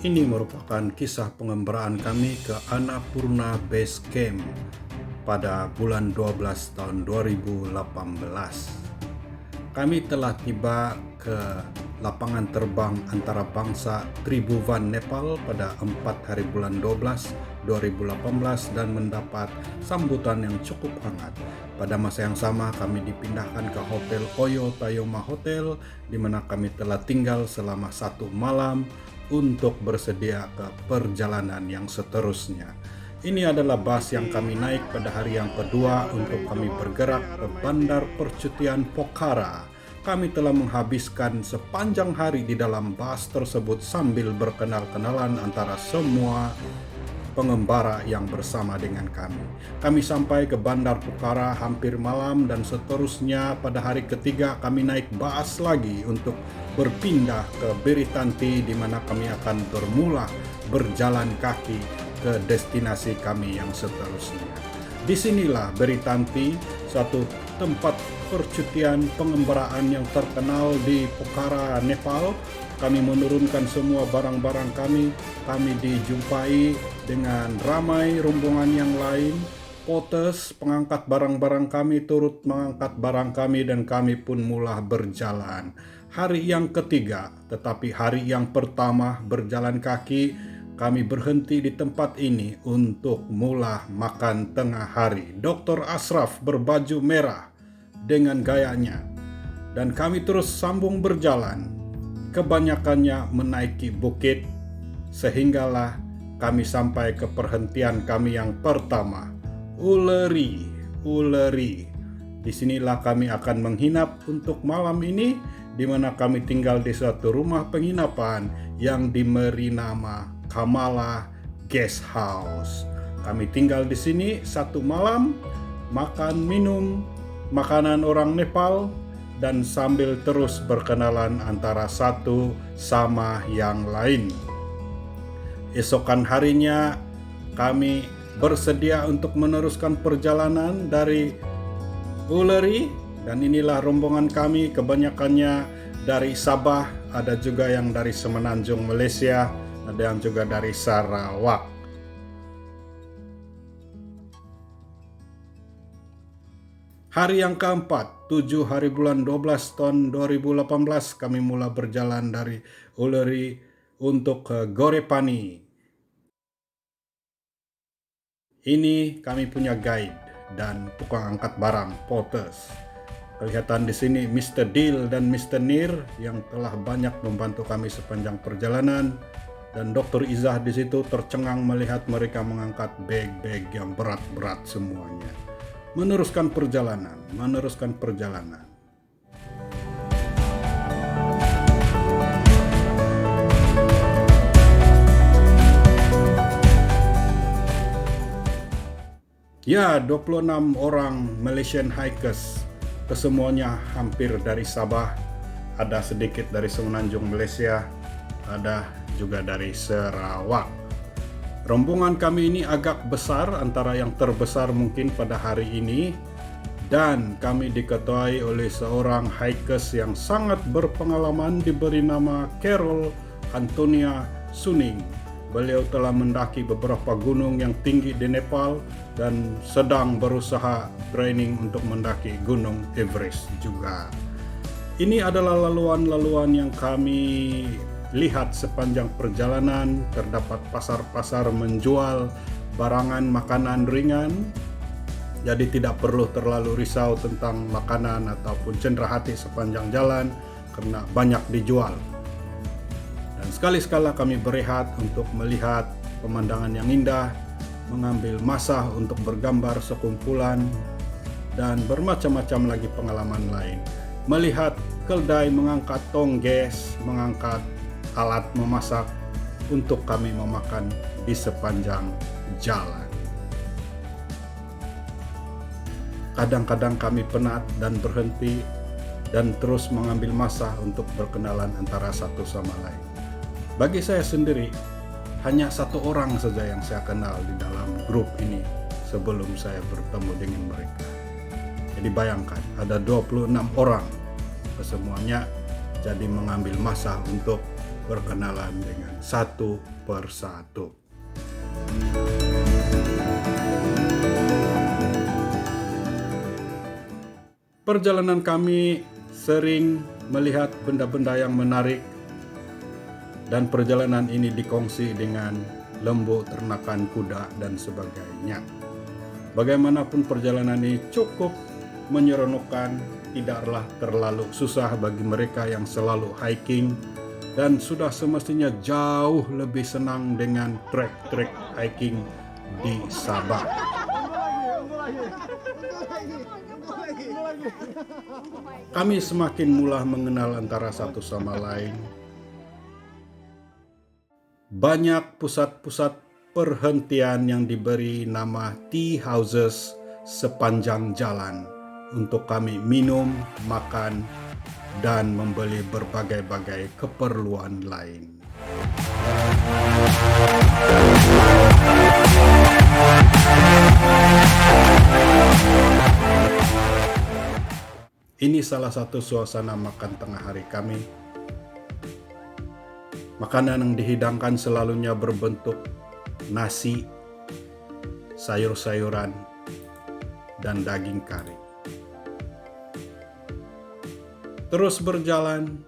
Ini merupakan kisah pengembaraan kami ke Annapurna Base Camp pada bulan 12 tahun 2018. Kami telah tiba ke lapangan terbang antarabangsa Tribhuvan, Nepal pada 4 hari bulan 12 2018 dan mendapat sambutan yang cukup hangat. Pada masa yang sama kami dipindahkan ke Hotel Oyo Tayoma Hotel, di mana kami telah tinggal selama 1 malam untuk bersedia ke perjalanan yang seterusnya. Ini adalah bus yang kami naik pada hari yang kedua untuk kami bergerak ke Bandar Percutian Pokhara. Kami telah menghabiskan sepanjang hari di dalam bus tersebut sambil berkenal-kenalan antara semua pengembara yang bersama dengan kami. Kami sampai ke Bandar Pokhara hampir malam dan seterusnya pada hari ketiga kami naik bus lagi untuk berpindah ke Beritanti, di mana kami akan bermula berjalan kaki ke destinasi kami yang seterusnya. Disinilah Beritanti, satu tempat percutian pengembaraan yang terkenal di Pokhara, Nepal. Kami menurunkan semua barang-barang kami dijumpai dengan ramai rombongan yang lain. Potes pengangkat barang-barang kami turut mengangkat barang kami dan kami pun mula berjalan. Hari yang ketiga, tetapi hari yang pertama berjalan kaki, kami berhenti di tempat ini untuk mula makan tengah hari. Dr. Ashraf berbaju merah dengan gayanya, dan kami terus sambung berjalan. Kebanyakannya menaiki bukit, sehinggalah kami sampai ke perhentian kami yang pertama, Ullery. Disinilah kami akan menginap untuk malam ini, di mana kami tinggal di suatu rumah penginapan yang diberi nama Kamala Guest House. Kami tinggal di sini 1 malam, makan minum makanan orang Nepal, dan sambil terus berkenalan antara satu sama yang lain. Esokan harinya kami bersedia untuk meneruskan perjalanan dari Ullery, dan inilah rombongan kami, kebanyakannya dari Sabah, ada juga yang dari Semenanjung Malaysia, ada yang juga dari Sarawak. Hari yang keempat, 7 hari bulan 12 tahun 2018, kami mula berjalan dari Ullery untuk ke Gorepani. Ini kami punya guide dan tukang angkat barang, porters. Kelihatan di sini Mr. Deal dan Mr. Nir yang telah banyak membantu kami sepanjang perjalanan, dan Dr. Izzah di situ tercengang melihat mereka mengangkat bag-bag yang berat-berat semuanya. Meneruskan perjalanan. Ya, 26 orang Malaysian hikers, kesemuanya hampir dari Sabah, ada sedikit dari Semenanjung Malaysia, ada juga dari Sarawak. Rombongan kami ini agak besar, antara yang terbesar mungkin pada hari ini, dan kami diketuai oleh seorang hikers yang sangat berpengalaman diberi nama Carol Antonia Suning. Beliau telah mendaki beberapa gunung yang tinggi di Nepal dan sedang berusaha training untuk mendaki Gunung Everest juga. Ini adalah laluan-laluan yang kami lihat sepanjang perjalanan. Terdapat pasar-pasar menjual barangan makanan ringan, jadi tidak perlu terlalu risau tentang makanan ataupun cendera hati sepanjang jalan karena banyak dijual. Dan sekali-sekala kami berehat untuk melihat pemandangan yang indah, mengambil masa untuk bergambar sekumpulan, dan bermacam-macam lagi pengalaman lain. Melihat keldai mengangkat tongges, mengangkat alat memasak untuk kami memakan di sepanjang jalan. Kadang-kadang kami penat dan berhenti dan terus mengambil masa untuk berkenalan antara satu sama lain. Bagi saya sendiri, hanya 1 orang saja yang saya kenal di dalam grup ini sebelum saya bertemu dengan mereka. Jadi bayangkan, ada 26 orang, kesemuanya jadi mengambil masa untuk berkenalan dengan satu persatu. Perjalanan kami sering melihat benda-benda yang menarik, dan perjalanan ini dikongsi dengan lembu, ternakan, kuda, dan sebagainya. Bagaimanapun perjalanan ini cukup menyeronokkan, tidaklah terlalu susah bagi mereka yang selalu hiking, dan sudah semestinya jauh lebih senang dengan trek-trek hiking di Sabah. Kami semakin mula mengenal antara satu sama lain. Banyak pusat-pusat perhentian yang diberi nama tea houses sepanjang jalan untuk kami minum, makan, dan membeli berbagai-bagai keperluan lain. Ini salah satu suasana makan tengah hari kami. Makanan yang dihidangkan selalunya berbentuk nasi, sayur-sayuran, dan daging kari. Terus berjalan.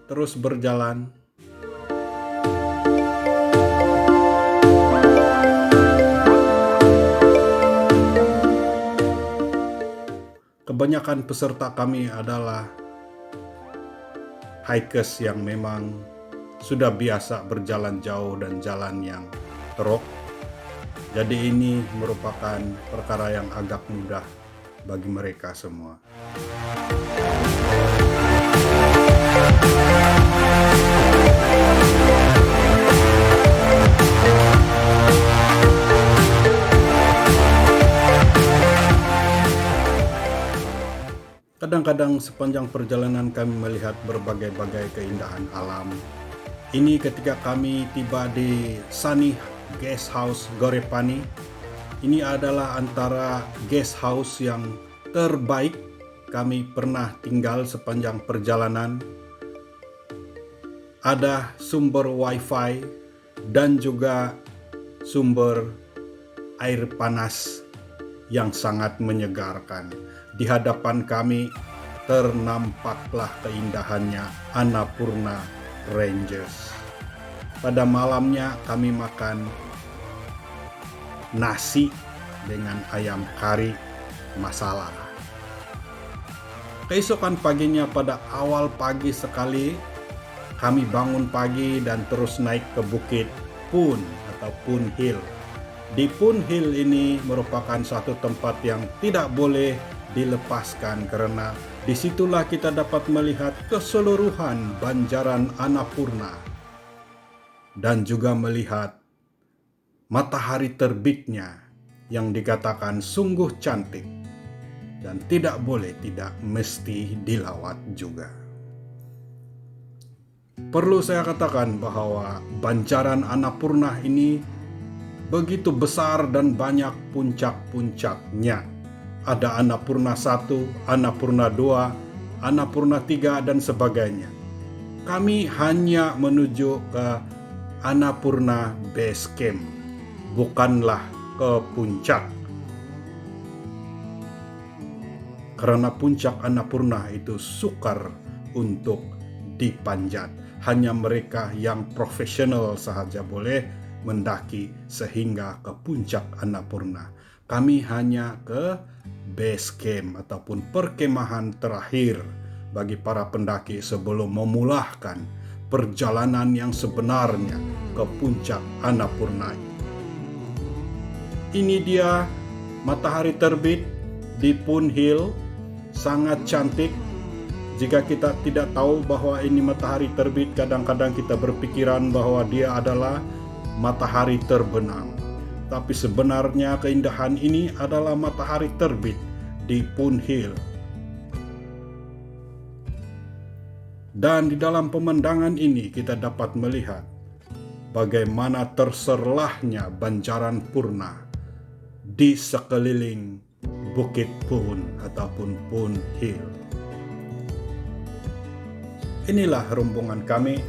Kebanyakan peserta kami adalah hikers yang memang sudah biasa berjalan jauh dan jalan yang teruk. Jadi ini merupakan perkara yang agak mudah bagi mereka semua. Kadang-kadang sepanjang perjalanan kami melihat berbagai-bagai keindahan alam. Ini ketika kami tiba di Sunny Guest House Gorepani. Ini adalah antara guest house yang terbaik kami pernah tinggal sepanjang perjalanan. Ada sumber wifi dan juga sumber air panas yang sangat menyegarkan. Di hadapan kami ternampaklah keindahannya Annapurna Ranges. Pada malamnya kami makan nasi dengan ayam kari masala. Keesokan paginya pada awal pagi sekali kami bangun pagi dan terus naik ke bukit Pun atau Pun Hill. Di Pun Hill ini merupakan satu tempat yang tidak boleh dilepaskan karena disitulah kita dapat melihat keseluruhan banjaran Annapurna dan juga melihat matahari terbitnya yang dikatakan sungguh cantik dan tidak mesti dilawat juga. Perlu saya katakan bahwa banjaran Annapurna ini begitu besar dan banyak puncak-puncaknya. Ada Annapurna 1, Annapurna 2, Annapurna 3, dan sebagainya. Kami hanya menuju ke Annapurna Base Camp, bukanlah ke puncak. Karena puncak Annapurna itu sukar untuk dipanjat. Hanya mereka yang profesional sahaja boleh mendaki sehingga ke puncak Annapurna. Kami hanya ke base camp ataupun perkemahan terakhir bagi para pendaki sebelum memulahkan perjalanan yang sebenarnya ke puncak Annapurna. Ini dia matahari terbit di Pun Hill, sangat cantik. Jika kita tidak tahu bahwa ini matahari terbit, kadang-kadang kita berpikiran bahwa dia adalah matahari terbenam. Tapi sebenarnya keindahan ini adalah matahari terbit di Pun Hill. Dan di dalam pemandangan ini kita dapat melihat bagaimana terserlahnya banjaran Purna di sekeliling Bukit Pun ataupun Pun Hill. Inilah rombongan kami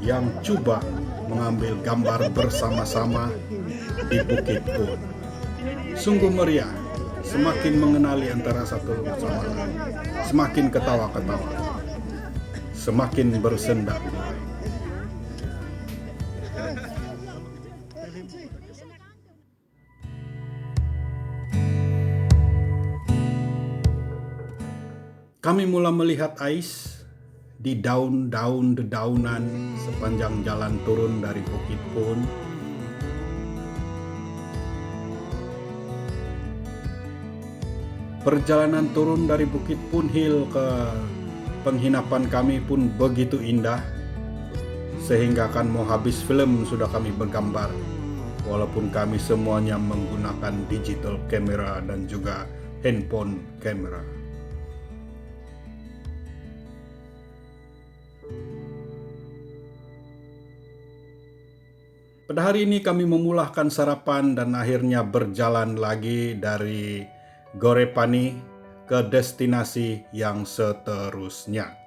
yang coba mengambil gambar bersama-sama di Bukit Pun. Sungguh meriah, semakin mengenali antara satu sama lain, semakin ketawa-ketawa, semakin bersenda. Kami mulai melihat ais di daun-daun dedaunan sepanjang jalan turun dari Bukit Pun. Perjalanan turun dari Bukit Pun Hill ke penginapan kami pun begitu indah, sehingga kan mau habis film sudah kami bergambar, walaupun kami semuanya menggunakan digital camera dan juga handphone camera. Pada hari ini kami memulahkan sarapan dan akhirnya berjalan lagi dari Gorepani ke destinasi yang seterusnya.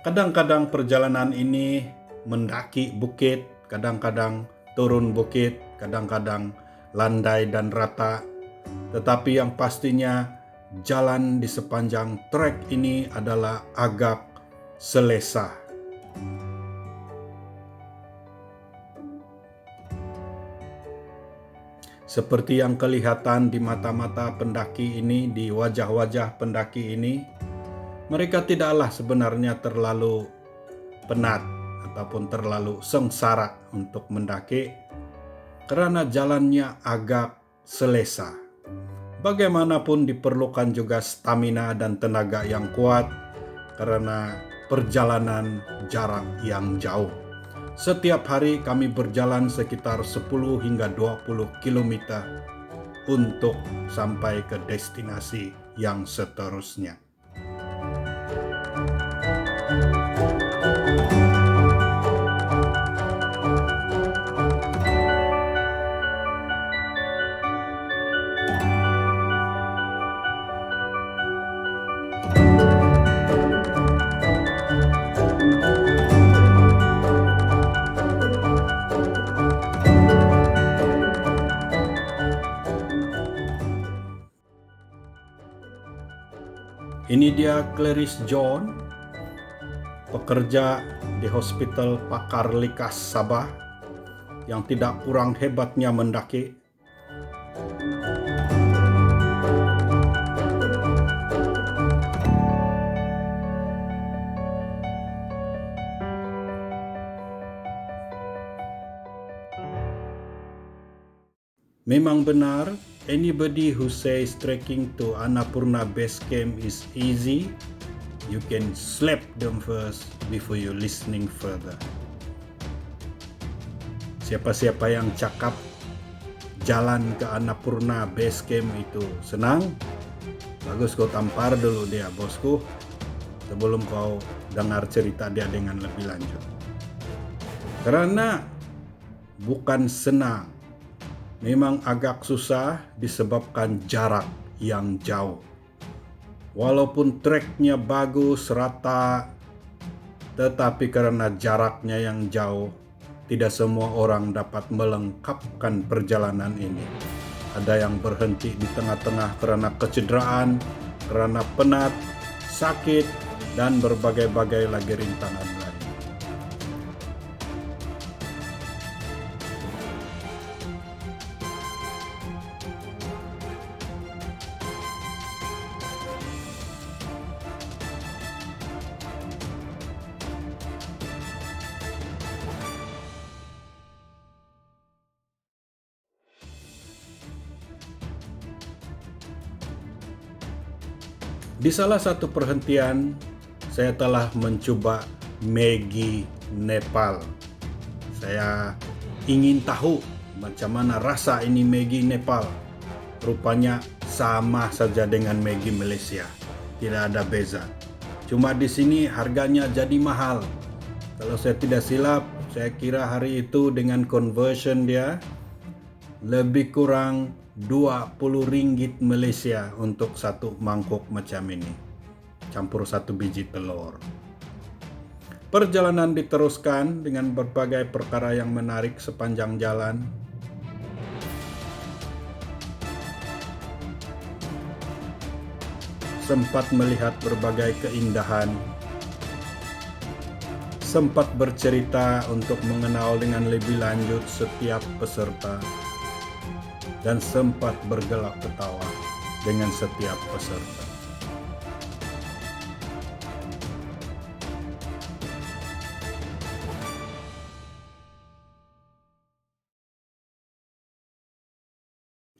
Kadang-kadang perjalanan ini mendaki bukit, kadang-kadang turun bukit, kadang-kadang landai dan rata. Tetapi yang pastinya jalan di sepanjang trek ini adalah agak selesa. Seperti yang kelihatan di mata-mata pendaki ini, di wajah-wajah pendaki ini, mereka tidaklah sebenarnya terlalu penat ataupun terlalu sengsara untuk mendaki, karena jalannya agak selesa. Bagaimanapun diperlukan juga stamina dan tenaga yang kuat karena perjalanan jarak yang jauh. Setiap hari kami berjalan sekitar 10 hingga 20 km untuk sampai ke destinasi yang seterusnya. Ini dia Clarice John, pekerja di Hospital Pakar Likas Sabah, yang tidak kurang hebatnya mendaki. Memang benar, anybody who says trekking to Annapurna Base Camp is easy, you can slap them first before you listening further. Siapa-siapa yang cakap jalan ke Annapurna Base Camp itu senang, bagus kau tampar dulu dia, bosku, sebelum kau dengar cerita dia dengan lebih lanjut. Karena bukan senang, memang agak susah disebabkan jarak yang jauh. Walaupun treknya bagus, rata, tetapi karena jaraknya yang jauh, tidak semua orang dapat melengkapkan perjalanan ini. Ada yang berhenti di tengah-tengah karena kecederaan, karena penat, sakit, dan berbagai-bagai lagi rintangan lain. Di salah satu perhentian, saya telah mencoba Maggi Nepal. Saya ingin tahu macam mana rasa ini Maggi Nepal. Rupanya sama saja dengan Maggi Malaysia, tidak ada beza. Cuma di sini harganya jadi mahal. Kalau saya tidak silap, saya kira hari itu dengan conversion dia lebih kurang 20 ringgit Malaysia untuk satu mangkuk macam ini, campur satu biji telur. Perjalanan diteruskan dengan berbagai perkara yang menarik sepanjang jalan. Sempat melihat berbagai keindahan, sempat bercerita untuk mengenal dengan lebih lanjut setiap peserta, dan sempat bergelak ketawa dengan setiap peserta.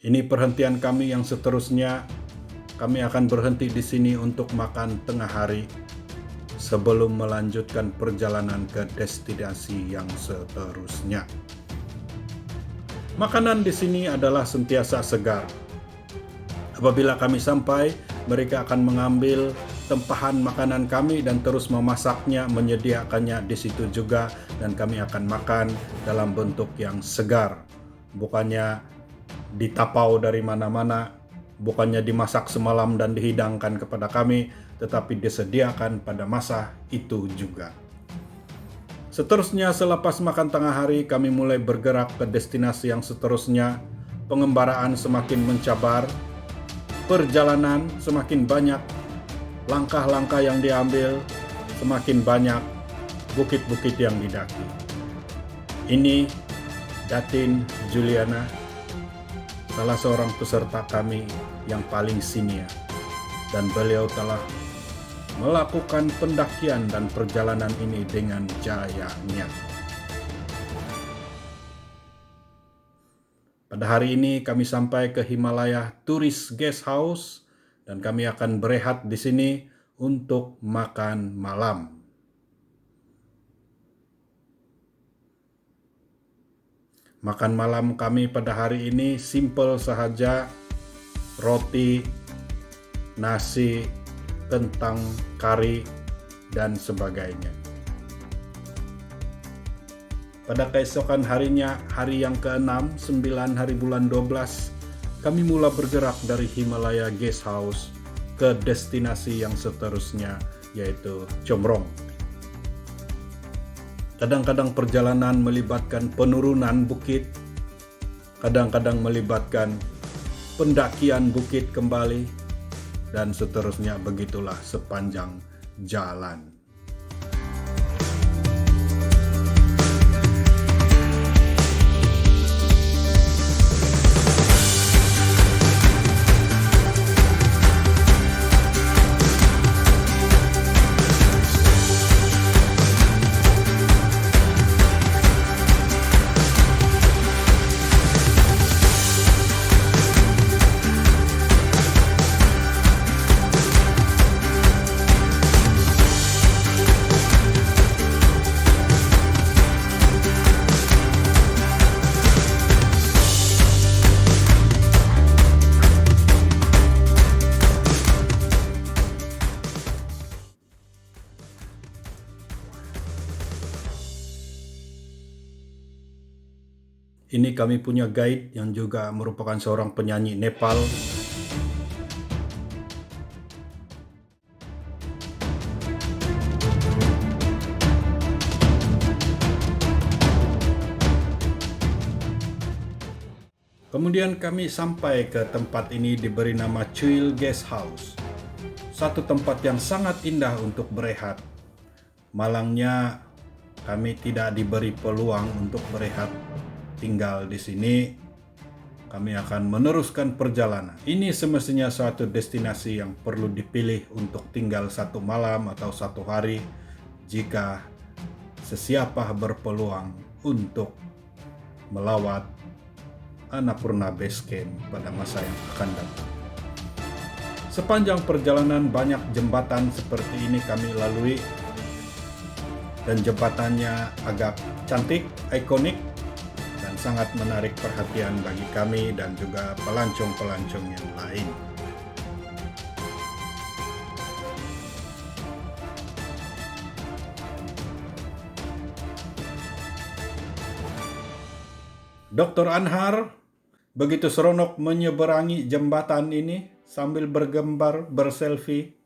Ini perhentian kami yang seterusnya. Kami akan berhenti di sini untuk makan tengah hari sebelum melanjutkan perjalanan ke destinasi yang seterusnya. Makanan di sini adalah sentiasa segar. Apabila kami sampai, mereka akan mengambil tempahan makanan kami dan terus memasaknya, menyediakannya di situ juga, dan kami akan makan dalam bentuk yang segar. Bukannya ditapau dari mana-mana, bukannya dimasak semalam dan dihidangkan kepada kami, tetapi disediakan pada masa itu juga. Seterusnya, selepas makan tengah hari, kami mulai bergerak ke destinasi yang seterusnya. Pengembaraan semakin mencabar, perjalanan semakin banyak, langkah-langkah yang diambil semakin banyak, bukit-bukit yang didaki. Ini Datin Juliana, salah seorang peserta kami yang paling senior, dan beliau telah melakukan pendakian dan perjalanan ini dengan jayanya. Pada hari ini kami sampai ke Himalaya Tourist Guest House dan kami akan berehat di sini untuk makan malam. Makan malam kami pada hari ini simple sahaja, roti, nasi, kentang, kari, dan sebagainya. Pada keesokan harinya, hari yang ke-6, 9 hari bulan 12, kami mulai bergerak dari Himalaya Guest House ke destinasi yang seterusnya, yaitu Comrong. Kadang-kadang perjalanan melibatkan penurunan bukit, kadang-kadang melibatkan pendakian bukit kembali, dan seterusnya begitulah sepanjang jalan. Ini kami punya guide yang juga merupakan seorang penyanyi Nepal. Kemudian kami sampai ke tempat ini diberi nama Chuil Guest House. Satu tempat yang sangat indah untuk berehat. Malangnya kami tidak diberi peluang untuk berehat tinggal di sini. Kami akan meneruskan perjalanan. Ini semestinya suatu destinasi yang perlu dipilih untuk tinggal 1 malam atau 1 hari jika sesiapa berpeluang untuk melawat Annapurna Base Camp pada masa yang akan datang. Sepanjang perjalanan banyak jembatan seperti ini kami lalui, dan jembatannya agak cantik, ikonik, dan sangat menarik perhatian bagi kami dan juga pelancong-pelancong yang lain. Dr. Anhar begitu seronok menyeberangi jembatan ini sambil bergambar, berselfie.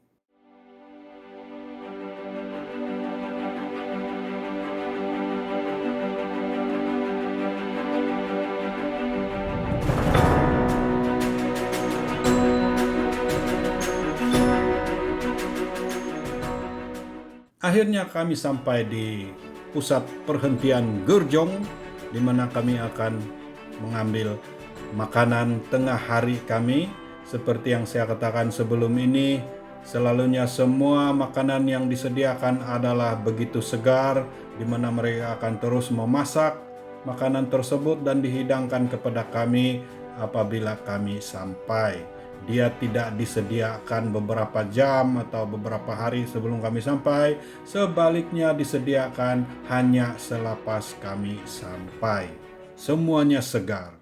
Akhirnya kami sampai di pusat perhentian Gerjong, di mana kami akan mengambil makanan tengah hari kami. Seperti yang saya katakan sebelum ini, selalunya semua makanan yang disediakan adalah begitu segar, di mana mereka akan terus memasak makanan tersebut dan dihidangkan kepada kami apabila kami sampai. Dia tidak disediakan beberapa jam atau beberapa hari sebelum kami sampai, sebaliknya disediakan hanya selepas kami sampai. Semuanya segar.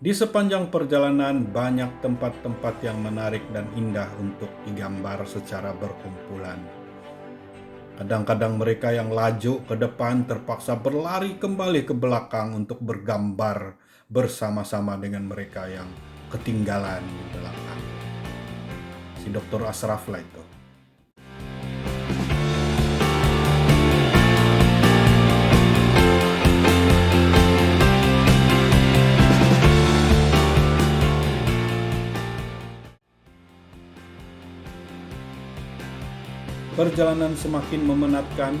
Di sepanjang perjalanan banyak tempat-tempat yang menarik dan indah untuk digambar secara berkumpulan. Kadang-kadang mereka yang laju ke depan terpaksa berlari kembali ke belakang untuk bergambar bersama-sama dengan mereka yang ketinggalan di belakang. Si Dr. Ashraf lah itu. Perjalanan semakin memenatkan,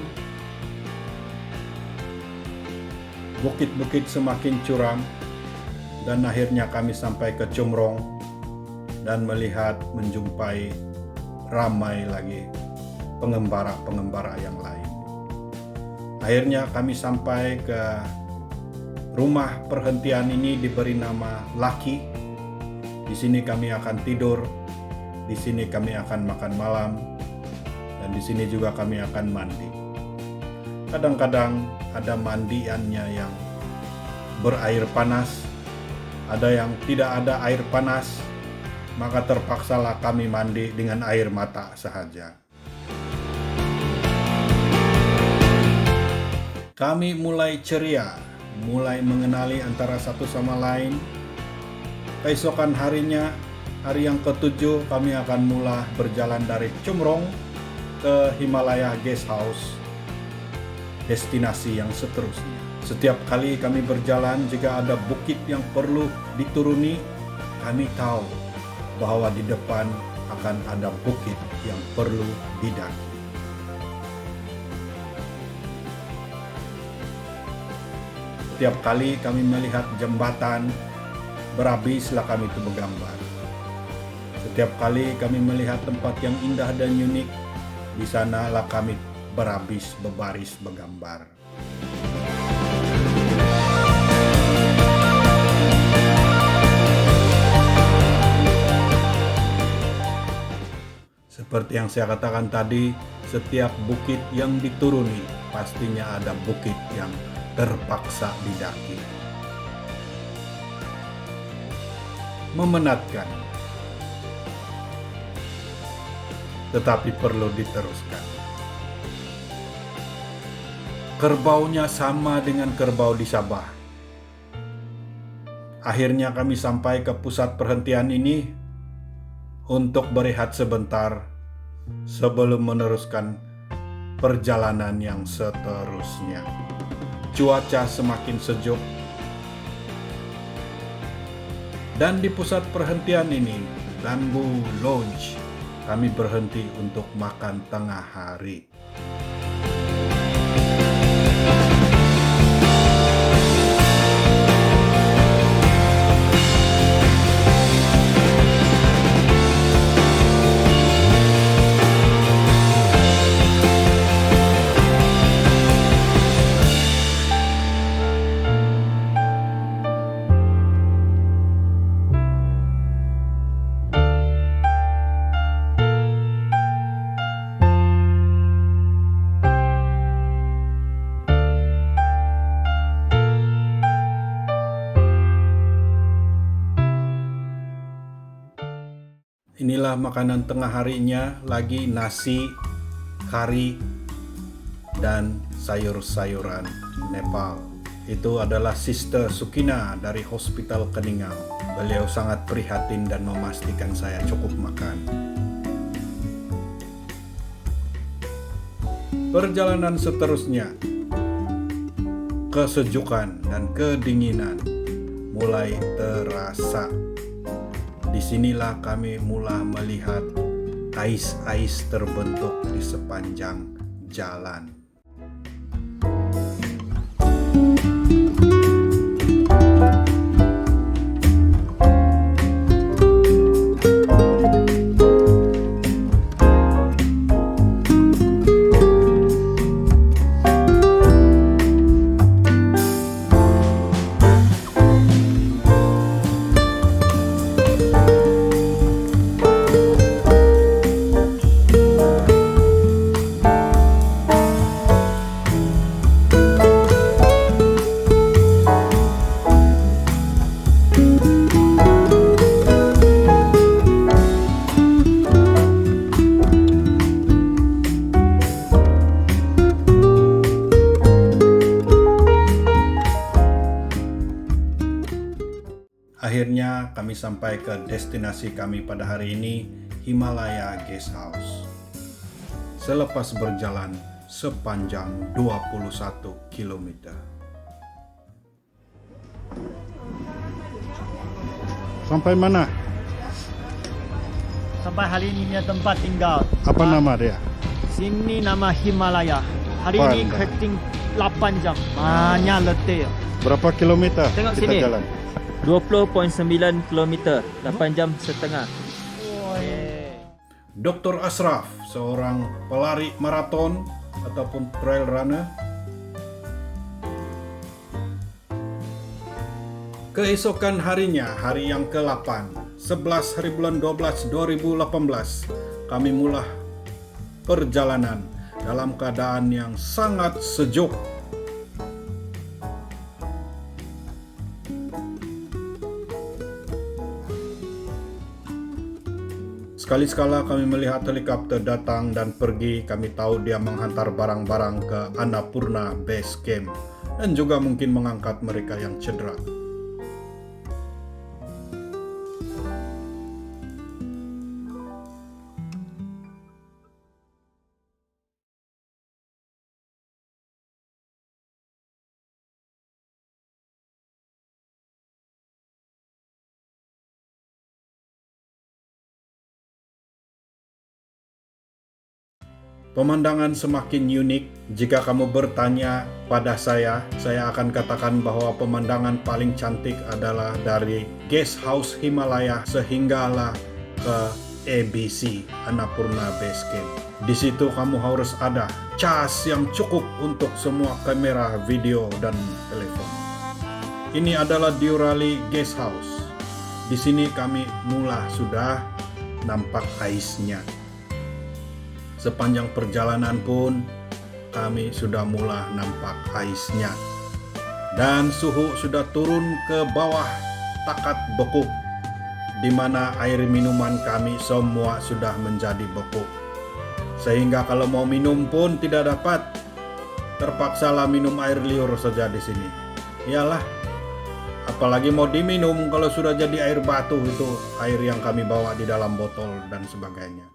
bukit-bukit semakin curam, dan akhirnya kami sampai ke Cumrong dan menjumpai ramai lagi pengembara-pengembara yang lain. Akhirnya kami sampai ke rumah perhentian ini, diberi nama Laki. Di sini kami akan tidur, di sini kami akan makan malam, dan di sini juga kami akan mandi. Kadang-kadang ada mandiannya yang berair panas, ada yang tidak ada air panas, maka terpaksalah kami mandi dengan air mata sahaja. Kami mulai ceria, mulai mengenali antara satu sama lain. Keesokan harinya, hari yang ke-7, kami akan mulai berjalan dari Cumrong ke Himalaya Guest House, destinasi yang seterusnya. Setiap kali kami berjalan, jika ada bukit yang perlu dituruni, kami tahu bahwa di depan akan ada bukit yang perlu didaki. Setiap kali kami melihat jembatan, berhabislah kami itu bergambar. Setiap kali kami melihat tempat yang indah dan unik, di sanalah kami berhabis berbaris bergambar. Seperti yang saya katakan tadi, setiap bukit yang dituruni pastinya ada bukit yang terpaksa didaki. Memenatkan, tetapi perlu diteruskan. Kerbaunya sama dengan kerbau di Sabah. Akhirnya kami sampai ke pusat perhentian ini untuk berehat sebentar sebelum meneruskan perjalanan yang seterusnya. Cuaca semakin sejuk, dan di pusat perhentian ini, Bamboo Lodge, kami berhenti untuk makan tengah hari. Inilah makanan tengah harinya, lagi nasi, kari, dan sayur-sayuran Nepal. Itu adalah Sister Sukina dari Hospital Keningau. Beliau sangat prihatin dan memastikan saya cukup makan. Perjalanan seterusnya kesejukan dan kedinginan mulai terasa. Disinilah kami mulai melihat ais-ais terbentuk di sepanjang jalan. Akhirnya kami sampai ke destinasi kami pada hari ini, Himalaya Guest House. Selepas berjalan sepanjang 21 km. Sampai mana? Sampai hari ini punya tempat tinggal. Apa nama dia? Sini nama Himalaya. Hari ini Pandai. kerting 8 jam. Banyak letih. Berapa kilometer Tengok kita sini. jalan? 20.9 km, 8 jam setengah. Dr. Ashraf, seorang pelari maraton ataupun trail runner. Keesokan harinya, hari yang ke-8, 11 hari bulan 12 2018, kami mulai perjalanan dalam keadaan yang sangat sejuk. Sekali-sekala kami melihat helikopter datang dan pergi, kami tahu dia menghantar barang-barang ke Annapurna Base Camp dan juga mungkin mengangkat mereka yang cedera. Pemandangan semakin unik. Jika kamu bertanya pada saya akan katakan bahwa pemandangan paling cantik adalah dari Guest House Himalaya sehinggalah ke ABC, Annapurna Base Camp. Di situ kamu harus ada cas yang cukup untuk semua kamera, video, dan telepon. Ini adalah Diurali Guest House. Di sini kami mulai sudah nampak aisnya. Sepanjang perjalanan pun kami sudah mulai nampak aisnya. Dan suhu sudah turun ke bawah takat beku, di mana air minuman kami semua sudah menjadi beku. Sehingga kalau mau minum pun tidak dapat. Terpaksalah minum air liur saja di sini. Iyalah, apalagi mau diminum kalau sudah jadi air batu itu, air yang kami bawa di dalam botol dan sebagainya.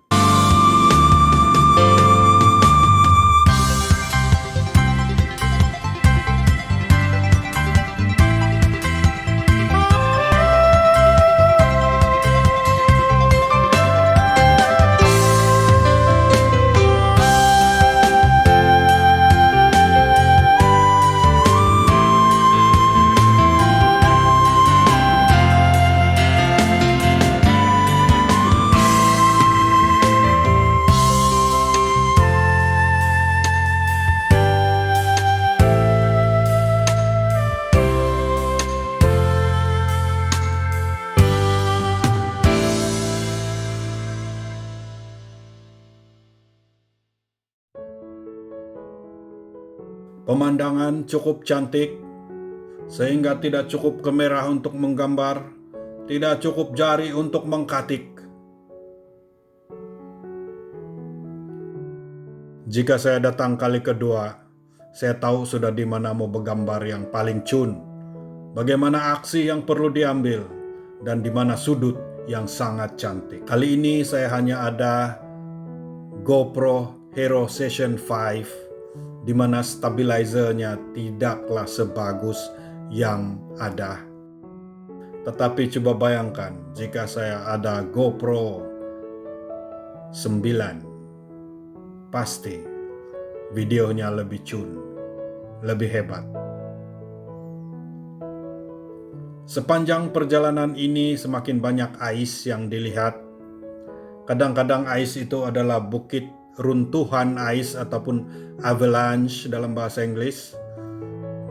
Pemandangan cukup cantik, sehingga tidak cukup kamera untuk menggambar, tidak cukup jari untuk mengkatik. Jika saya datang kali kedua, saya tahu sudah di mana mau bergambar yang paling cun, bagaimana aksi yang perlu diambil, dan di mana sudut yang sangat cantik. Kali ini saya hanya ada GoPro Hero Session 5 di mana stabilizernya tidaklah sebagus yang ada. Tetapi coba bayangkan jika saya ada GoPro 9, pasti videonya lebih cun, lebih hebat. Sepanjang perjalanan ini semakin banyak ais yang dilihat. Kadang-kadang ais itu adalah bukit runtuhan ais ataupun avalanche dalam bahasa Inggris.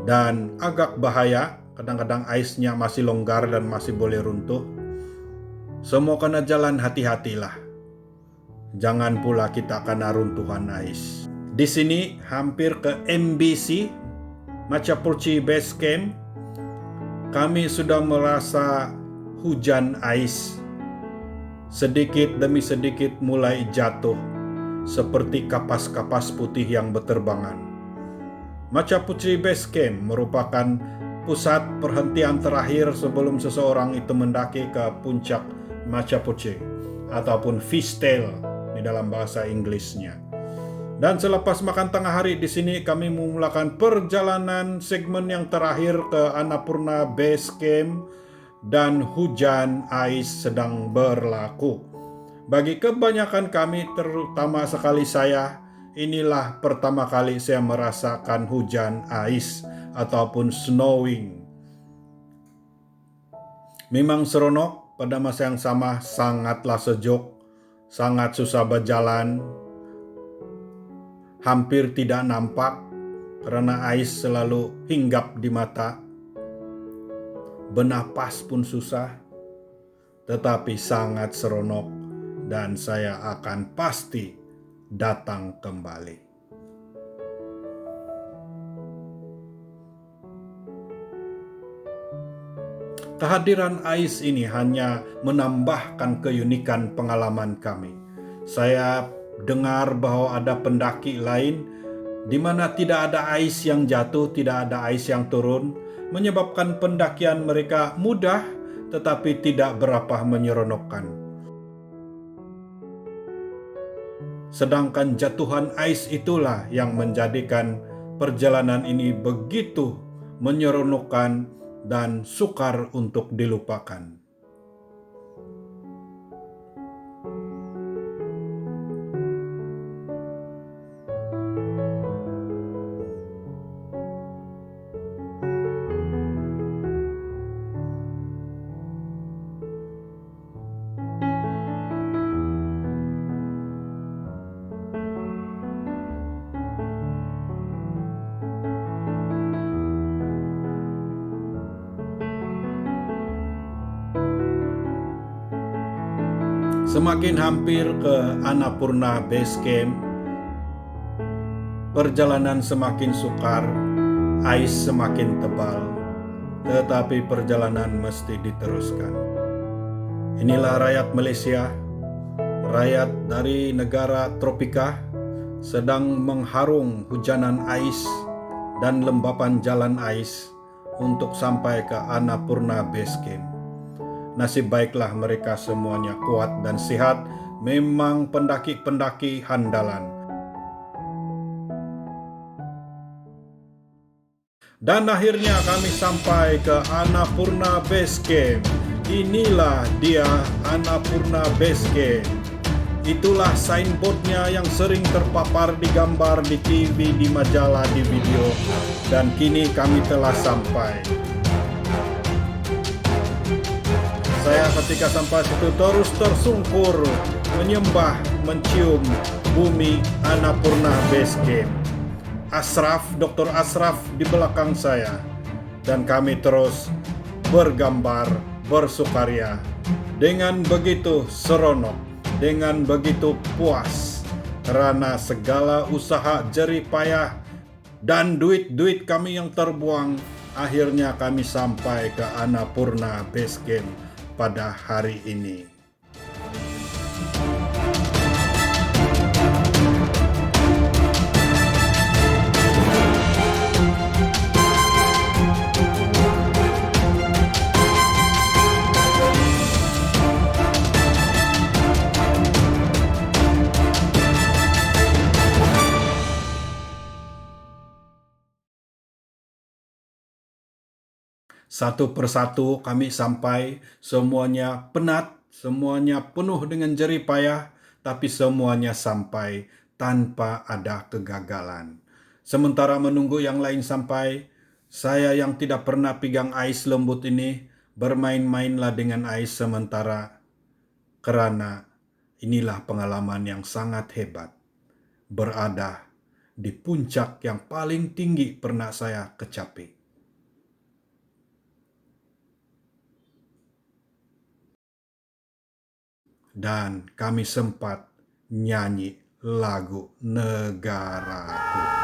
Dan agak bahaya, kadang-kadang aisnya masih longgar dan masih boleh runtuh. Semua kena jalan, hati-hatilah. Jangan pula kita kena runtuhan ais. Di sini hampir ke MBC, Machapurchie Base Camp, kami sudah merasa hujan ais. Sedikit demi sedikit mulai jatuh, seperti kapas-kapas putih yang berterbangan. Machapurchie Base Camp merupakan pusat perhentian terakhir sebelum seseorang itu mendaki ke puncak Machapurchie ataupun fishtail di dalam bahasa Inggrisnya. Dan selepas makan tengah hari di sini kami memulakan perjalanan segmen yang terakhir ke Annapurna Base Camp dan hujan ais sedang berlaku. Bagi kebanyakan kami, terutama sekali saya, inilah pertama kali saya merasakan hujan ais ataupun snowing. Memang seronok, pada masa yang sama sangatlah sejuk, sangat susah berjalan, hampir tidak nampak karena ais selalu hinggap di mata. Bernapas pun susah, tetapi sangat seronok dan saya akan pasti datang kembali. Kehadiran ais ini hanya menambahkan keunikan pengalaman kami. Saya dengar bahwa ada pendaki lain di mana tidak ada ais yang jatuh, tidak ada ais yang turun, menyebabkan pendakian mereka mudah tetapi tidak berapa menyeronokkan. Sedangkan jatuhan ais itulah yang menjadikan perjalanan ini begitu menyeronokkan dan sukar untuk dilupakan. Semakin hampir ke Annapurna Base Camp, perjalanan semakin sukar, ais semakin tebal, tetapi perjalanan mesti diteruskan. Inilah rakyat Malaysia, rakyat dari negara tropika, sedang mengharung hujanan ais dan lembapan jalan ais untuk sampai ke Annapurna Base Camp. Nasib baiklah mereka semuanya kuat dan sehat, memang pendaki-pendaki handalan. Dan akhirnya kami sampai ke Annapurna Base Camp. Inilah dia Annapurna Base Camp. Itulah signboardnya yang sering terpapar di gambar, di TV, di majalah, di video. Dan kini kami telah sampai. Saya ketika sampai situ terus tersungkur, menyembah, mencium bumi Annapurna Base Camp. Ashraf, Dr. Ashraf di belakang saya. Dan kami terus bergambar, bersukaria. Dengan begitu seronok, dengan begitu puas. Karena segala usaha jerih payah dan duit-duit kami yang terbuang, akhirnya kami sampai ke Annapurna Base Camp pada hari ini. Satu persatu kami sampai, semuanya penat, semuanya penuh dengan jerih payah, tapi semuanya sampai tanpa ada kegagalan. Sementara menunggu yang lain sampai, saya yang tidak pernah pegang ais lembut ini bermain-mainlah dengan ais sementara, karena inilah pengalaman yang sangat hebat, berada di puncak yang paling tinggi pernah saya kecapi. Dan kami sempat nyanyi lagu Negaraku.